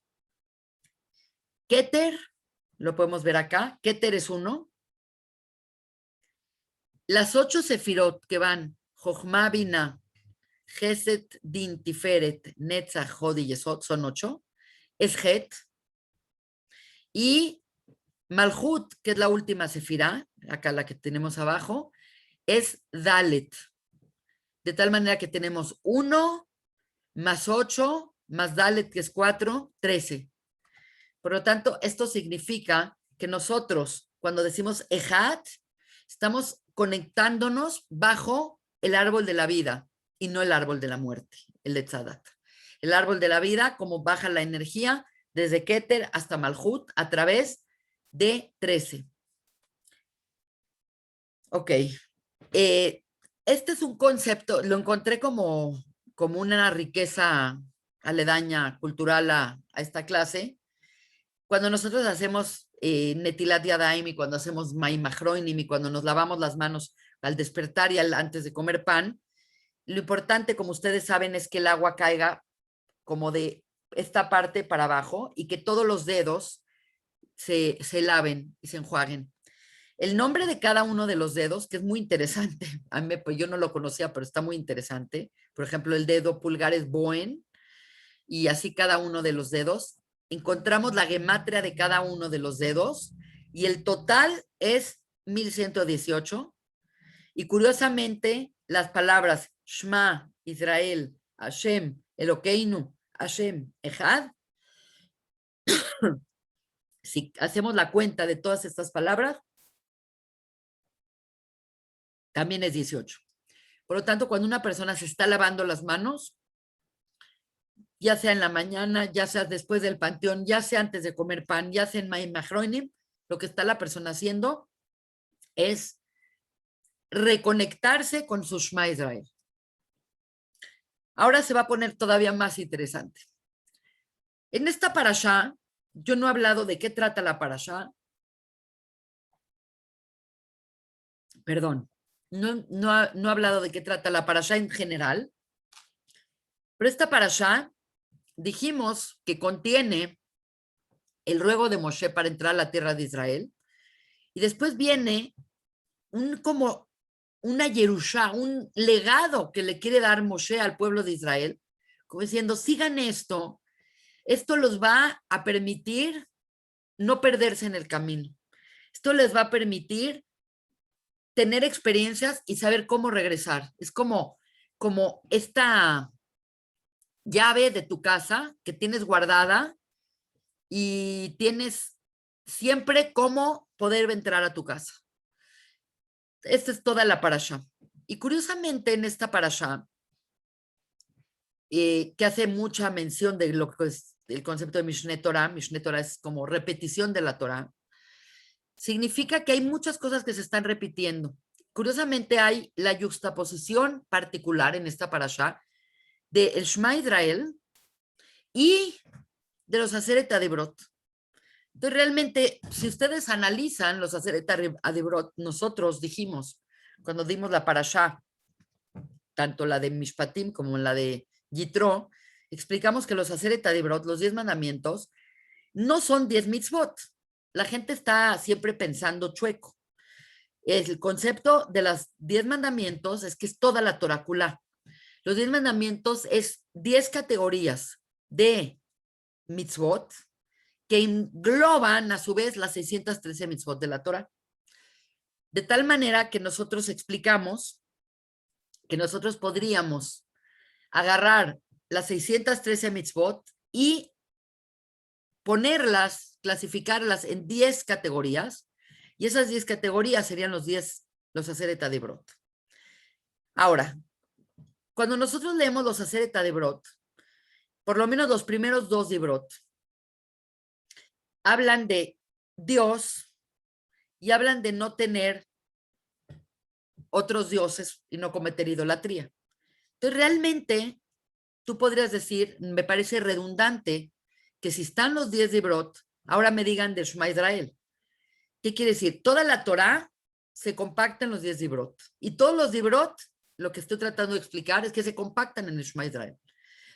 Keter, lo podemos ver acá, Keter es 1. Las 8 sefirot que van, Jochma, Bina, Gesed, Din, Tiferet, Netzach, Hod y Yesod, son 8. Es Het. Y Malhut, que es la última sefirá, acá la que tenemos abajo, es Dalet. De tal manera que tenemos 1 más 8 más Dalet, que es 4, 13. Por lo tanto, esto significa que nosotros, cuando decimos Ejat, estamos conectándonos bajo el árbol de la vida y no el árbol de la muerte, el Etzadat. El árbol de la vida, como baja la energía desde Keter hasta Malhut a través de 13. Ok. Este es un concepto, lo encontré como una riqueza aledaña cultural a esta clase. Cuando nosotros hacemos Netilat Yadayim y cuando hacemos Maimachroinim y cuando nos lavamos las manos al despertar y antes de comer pan, lo importante, como ustedes saben, es que el agua caiga como de esta parte para abajo y que todos los dedos se laven y se enjuaguen. El nombre de cada uno de los dedos, que es muy interesante, a mí, pues yo no lo conocía, pero está muy interesante. Por ejemplo, el dedo pulgar es Boen, y así cada uno de los dedos. Encontramos la gematria de cada uno de los dedos, y el total es 1118. Y curiosamente, las palabras Shema, Israel, Hashem, Elokeinu, Hashem, Ejad, si hacemos la cuenta de todas estas palabras, también es 18. Por lo tanto, cuando una persona se está lavando las manos, ya sea en la mañana, ya sea después del panteón, ya sea antes de comer pan, ya sea en Maimachroinim, lo que está la persona haciendo es reconectarse con su Shema Israel. Ahora se va a poner todavía más interesante. En esta parashá, yo no he hablado de qué trata la parashá. Perdón, no he hablado de qué trata la parashá en general, Pero esta parashá dijimos que contiene el ruego de Moshe para entrar a la tierra de Israel, y después viene como una Yerushá, un legado que le quiere dar Moshe al pueblo de Israel, como diciendo, sigan esto los va a permitir no perderse en el camino. Esto les va a permitir tener experiencias y saber cómo regresar. Es como esta llave de tu casa que tienes guardada y tienes siempre cómo poder entrar a tu casa. Esta es toda la parashá. Y curiosamente en esta parashá, que hace mucha mención de lo que es el concepto de Mishneh Torah es como repetición de la Torah, significa que hay muchas cosas que se están repitiendo. Curiosamente hay la yuxtaposición particular en esta parashá de el Shema Israel y de los Aseret Adibrot. Entonces, realmente, si ustedes analizan los Aseret Adibrot, nosotros dijimos, cuando dimos la parashá, tanto la de Mishpatim como la de Yitro, explicamos que los Aseret Adibrot, los 10 mandamientos, no son 10 mitzvot. La gente está siempre pensando chueco. El concepto de los 10 mandamientos es que es toda la Torah Kulá. Los 10 mandamientos es 10 categorías de mitzvot que engloban a su vez las 613 mitzvot de la Torah. De tal manera que nosotros explicamos que nosotros podríamos agarrar las 613 mitzvot y ponerlas, clasificarlas en 10 categorías, y esas 10 categorías serían los Aseret Adibrot. Ahora, cuando nosotros leemos los Aseret Adibrot, por lo menos los primeros 2 Dibrot, hablan de Dios y hablan de no tener otros dioses y no cometer idolatría. Entonces, realmente, tú podrías decir, me parece redundante que si están los 10 Dibrot, ahora me digan de Shema Israel. ¿Qué quiere decir? Toda la Torah se compacta en los 10 Dibrot. Y todos los Dibrot, lo que estoy tratando de explicar es que se compactan en el Shema Israel.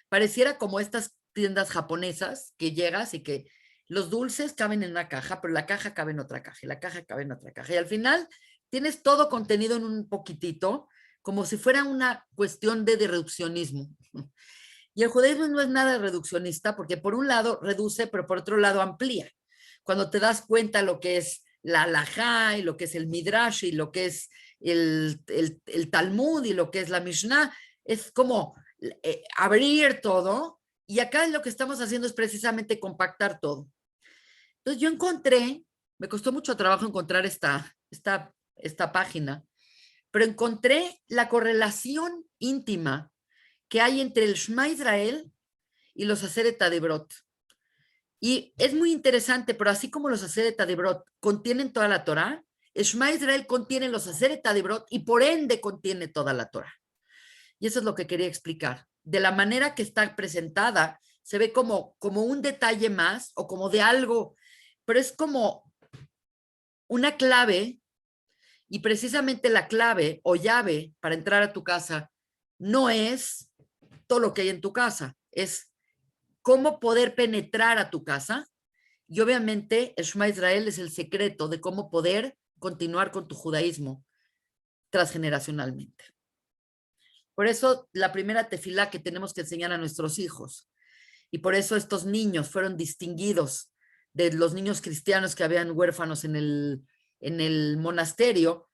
Pareciera como estas tiendas japonesas que llegas y que los dulces caben en una caja, pero la caja cabe en otra caja y la caja cabe en otra caja. Y al final tienes todo contenido en un poquitito, como si fuera una cuestión de reduccionismo. Y el judaísmo no es nada reduccionista porque por un lado reduce, pero por otro lado amplía. Cuando te das cuenta lo que es la halajá y lo que es el midrash y lo que es el Talmud y lo que es la Mishnah, es como abrir todo, y acá lo que estamos haciendo es precisamente compactar todo. Entonces yo encontré, me costó mucho trabajo encontrar esta página, pero encontré la correlación íntima que hay entre el Shema Israel y los Aseret Adibrot. Y es muy interesante, pero así como los Aseret Adibrot contienen toda la Torah, el Shema Israel contiene los Aseret Adibrot y por ende contiene toda la Torah. Y eso es lo que quería explicar. De la manera que está presentada, se ve como un detalle más o como de algo, pero es como una clave, y precisamente la clave o llave para entrar a tu casa no es todo lo que hay en tu casa, es cómo poder penetrar a tu casa. Y obviamente el Shema Israel es el secreto de cómo poder continuar con tu judaísmo transgeneracionalmente. Por eso la primera tefilá que tenemos que enseñar a nuestros hijos, y por eso estos niños fueron distinguidos de los niños cristianos que habían huérfanos en el monasterio,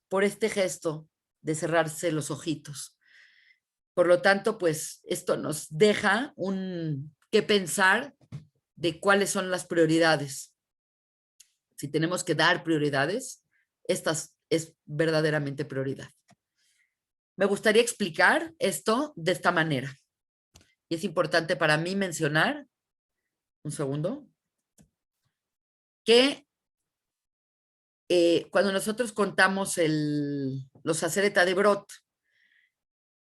por este gesto de cerrarse los ojitos. Por lo tanto, pues esto nos deja que pensar de cuáles son las prioridades. Si tenemos que dar prioridades, esta es verdaderamente prioridad. Me gustaría explicar esto de esta manera. Y es importante para mí mencionar, un segundo, que cuando nosotros contamos los Aseret Adibrot,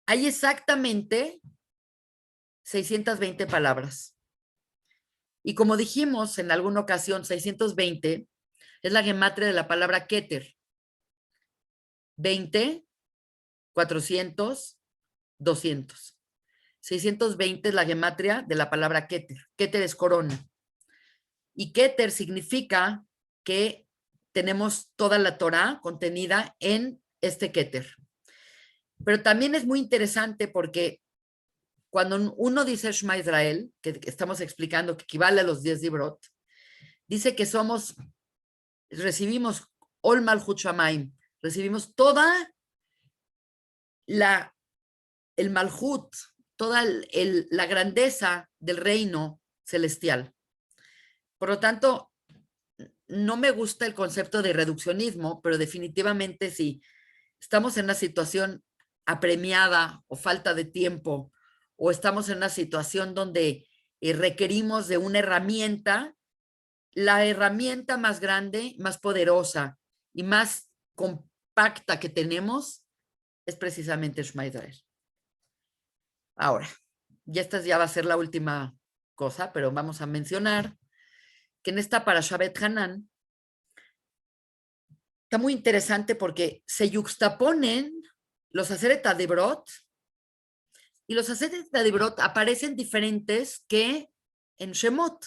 hay exactamente 620 palabras. Y como dijimos en alguna ocasión, 620 es la gematria de la palabra Keter. 20, 400, 200. 620 es la gematria de la palabra Keter. Keter es corona. Y Keter significa que tenemos toda la Torá contenida en este Keter. Pero también es muy interesante porque cuando uno dice Shema Israel, que estamos explicando que equivale a los 10 Dibrot, dice que recibimos Ol Malchut Shamaim, recibimos toda el Malchut, toda la grandeza del reino celestial. Por lo tanto, no me gusta el concepto de reduccionismo, pero definitivamente si estamos en una situación apremiada o falta de tiempo, o estamos en una situación donde requerimos de una herramienta, la herramienta más grande, más poderosa y más compacta que tenemos es precisamente Shema Israel. Ahora, ya va a ser la última cosa, pero vamos a mencionar que en esta Parashá Bet Hanan está muy interesante porque se yuxtaponen los Aseret Adibrot y los Aseret Adibrot aparecen diferentes que en Shemot,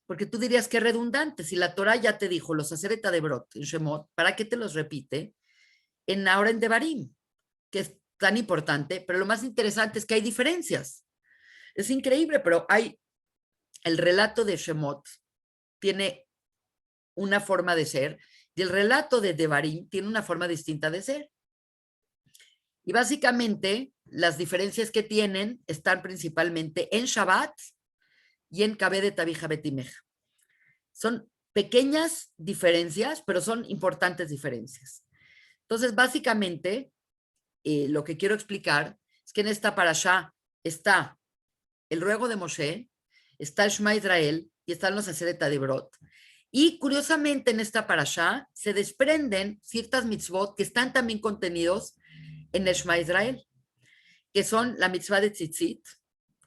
porque tú dirías que es redundante, si la Torah ya te dijo los Aseret Adibrot en Shemot, ¿para qué te los repite ahora en Devarim? Que es tan importante, pero lo más interesante es que hay diferencias. Es increíble, pero el relato de Shemot tiene una forma de ser y el relato de Devarim tiene una forma distinta de ser. Y básicamente las diferencias que tienen están principalmente en Shabbat y en Kabed de Tabija Betimeja. Son pequeñas diferencias, pero son importantes diferencias. Entonces, básicamente, lo que quiero explicar es que en esta parashá está el ruego de Moshe, está el Shema Israel y están los Aseret Adibrot. Y curiosamente en esta parashá se desprenden ciertas mitzvot que están también contenidos en el Shema Israel, que son la mitzvah de Tzitzit,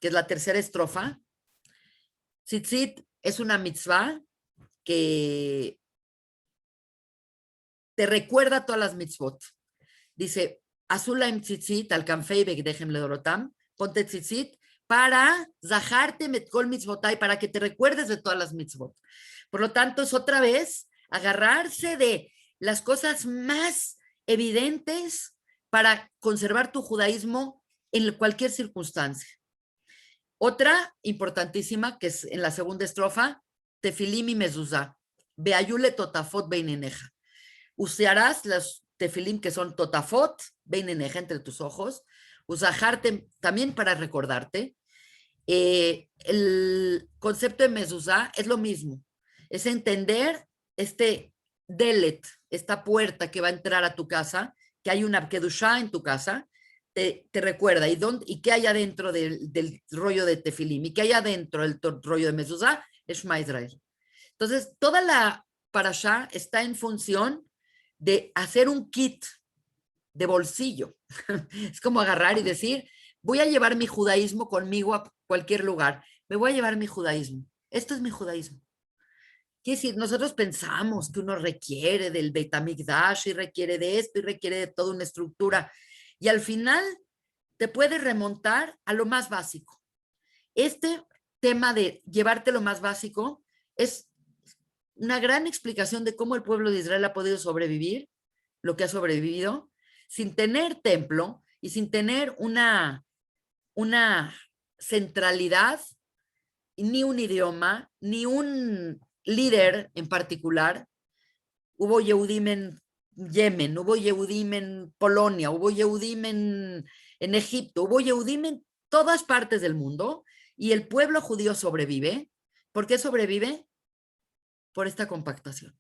que es la tercera estrofa. Tzitzit es una mitzvah que te recuerda todas las mitzvot. Dice, Azulaim Tzitzit, al Kanfei Begdehem Ledorotam, ponte Tzitzit para zaharte metkol mitzvotai, para que te recuerdes de todas las mitzvot. Por lo tanto, es otra vez agarrarse de las cosas más evidentes para conservar tu judaísmo en cualquier circunstancia. Otra importantísima, que es en la segunda estrofa, tefilim y mezuzá, beayule totafot beineneja. Usarás los tefilim que son totafot, beineneja, entre tus ojos, usajarte también para recordarte. El concepto de mezuzá es lo mismo, es entender este delet, esta puerta que va a entrar a tu casa, que hay una kedushá en tu casa, te recuerda, ¿y qué hay adentro del rollo de tefilim? ¿Y qué hay adentro del rollo de mezuzá? Es Shema Israel. Entonces, toda la parashá está en función de hacer un kit de bolsillo. Es como agarrar y decir, voy a llevar mi judaísmo conmigo a cualquier lugar. Me voy a llevar mi judaísmo. Esto es mi judaísmo. Quiere decir, nosotros pensamos que uno requiere del Beit HaMikdash y requiere de esto y requiere de toda una estructura. Y al final te puedes remontar a lo más básico. Este tema de llevarte lo más básico es una gran explicación de cómo el pueblo de Israel ha podido sobrevivir, lo que ha sobrevivido, sin tener templo y sin tener una centralidad, ni un idioma, ni un líder en particular. Hubo Yehudim en Yemen, hubo Yehudim en Polonia, hubo Yehudim en Egipto, hubo Yehudim en todas partes del mundo y el pueblo judío sobrevive. ¿Por qué sobrevive? Por esta compactación.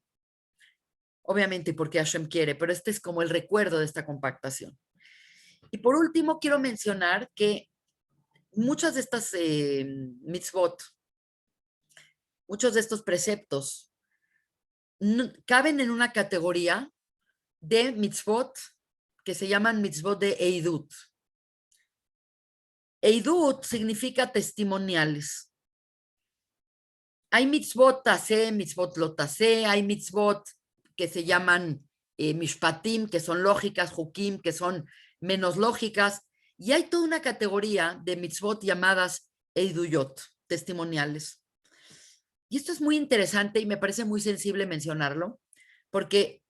Obviamente porque Hashem quiere, pero este es como el recuerdo de esta compactación. Y por último, quiero mencionar que muchas de estas mitzvot, muchos de estos preceptos, caben en una categoría de mitzvot que se llaman mitzvot de Eidut. Eidut significa testimoniales. Hay mitzvot tasé, mitzvot lo tasé, hay mitzvot que se llaman mishpatim, que son lógicas, hukim, que son menos lógicas, Y hay toda una categoría de mitzvot llamadas eiduyot, testimoniales. Y esto es muy interesante y me parece muy sensible mencionarlo, porque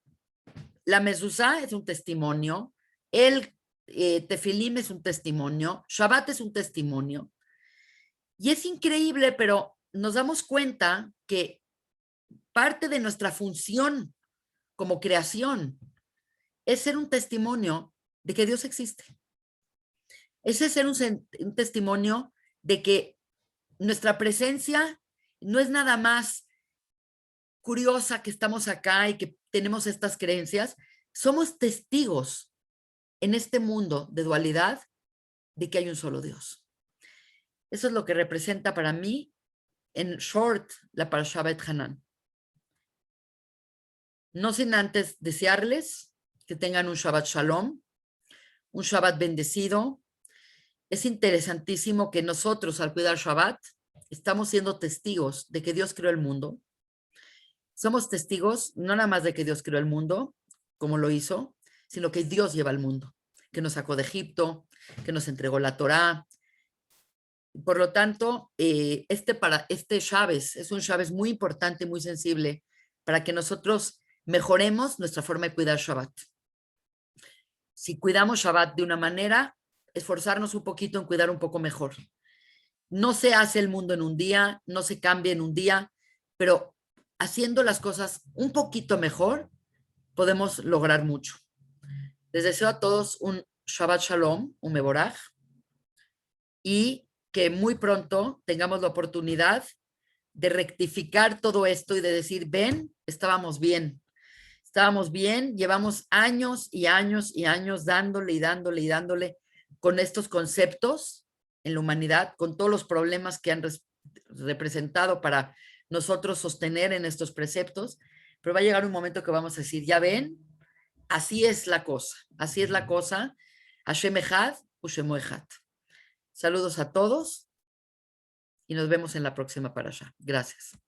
la mezuzá es un testimonio, el tefilim es un testimonio, Shabbat es un testimonio. Y es increíble, pero nos damos cuenta que parte de nuestra función como creación es ser un testimonio de que Dios existe. Ese es ser un testimonio de que nuestra presencia no es nada más curiosa que estamos acá y que tenemos estas creencias. Somos testigos en este mundo de dualidad de que hay un solo Dios. Eso es lo que representa para mí, en short, la Parashá Bet Hanan. No sin antes desearles que tengan un Shabbat Shalom, un Shabbat bendecido. Es interesantísimo que nosotros, al cuidar Shabbat, estamos siendo testigos de que Dios creó el mundo. Somos testigos no nada más de que Dios creó el mundo, como lo hizo, sino que Dios lleva el mundo, que nos sacó de Egipto, que nos entregó la Torá. Por lo tanto, este Shabbat es un Shabbat muy importante, muy sensible, para que nosotros mejoremos nuestra forma de cuidar Shabbat. Si cuidamos Shabbat de una manera, esforzarnos un poquito en cuidar un poco mejor. No se hace el mundo en un día, no se cambia en un día, pero haciendo las cosas un poquito mejor, podemos lograr mucho. Les deseo a todos un Shabbat Shalom, un Mevorach, y que muy pronto tengamos la oportunidad de rectificar todo esto y de decir, ven, estábamos bien, llevamos años y años y años dándole y dándole y dándole con estos conceptos en la humanidad, con todos los problemas que han representado para nosotros sostener en estos preceptos, pero va a llegar un momento que vamos a decir, ya ven, así es la cosa, Hashem Echad, Ushemo Echad. Saludos a todos y nos vemos en la próxima parasha. Gracias.